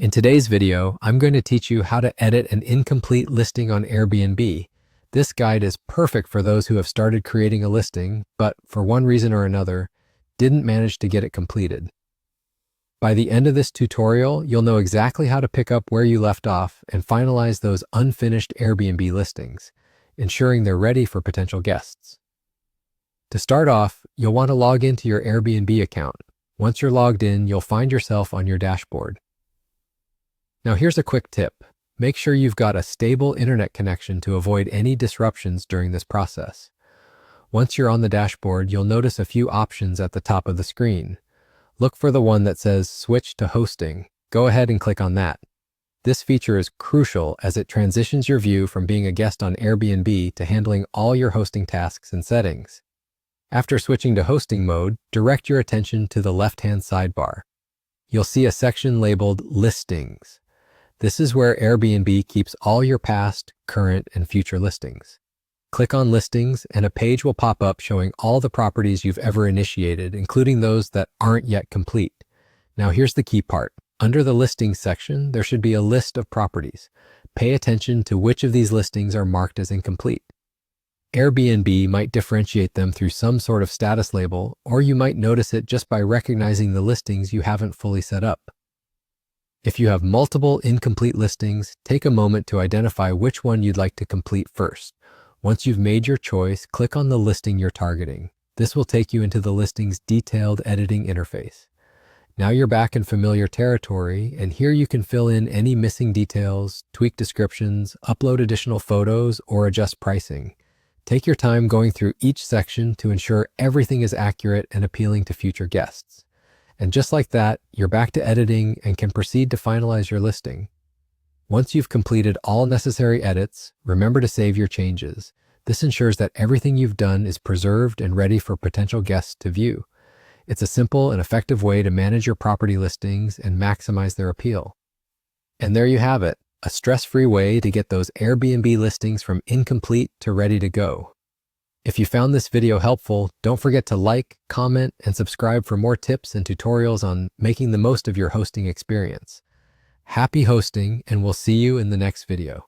In today's video, I'm going to teach you how to edit an incomplete listing on Airbnb. This guide is perfect for those who have started creating a listing, but for one reason or another, didn't manage to get it completed. By the end of this tutorial, you'll know exactly how to pick up where you left off and finalize those unfinished Airbnb listings, ensuring they're ready for potential guests. To start off, you'll want to log into your Airbnb account. Once you're logged in, you'll find yourself on your dashboard. Now here's a quick tip. Make sure you've got a stable internet connection to avoid any disruptions during this process. Once you're on the dashboard, you'll notice a few options at the top of the screen. Look for the one that says Switch to Hosting. Go ahead and click on that. This feature is crucial as it transitions your view from being a guest on Airbnb to handling all your hosting tasks and settings. After switching to hosting mode, direct your attention to the left-hand sidebar. You'll see a section labeled Listings. This is where Airbnb keeps all your past, current, and future listings. Click on Listings and a page will pop up showing all the properties you've ever initiated, including those that aren't yet complete. Now here's the key part. Under the Listings section, there should be a list of properties. Pay attention to which of these listings are marked as incomplete. Airbnb might differentiate them through some sort of status label, or you might notice it just by recognizing the listings you haven't fully set up. If you have multiple incomplete listings, take a moment to identify which one you'd like to complete first. Once you've made your choice, click on the listing you're targeting. This will take you into the listing's detailed editing interface. Now you're back in familiar territory, and here you can fill in any missing details, tweak descriptions, upload additional photos, or adjust pricing. Take your time going through each section to ensure everything is accurate and appealing to future guests. And just like that, you're back to editing and can proceed to finalize your listing. Once you've completed all necessary edits, remember to save your changes. This ensures that everything you've done is preserved and ready for potential guests to view. It's a simple and effective way to manage your property listings and maximize their appeal. And there you have it, a stress-free way to get those Airbnb listings from incomplete to ready to go. If you found this video helpful, don't forget to like, comment, and subscribe for more tips and tutorials on making the most of your hosting experience. Happy hosting, and we'll see you in the next video.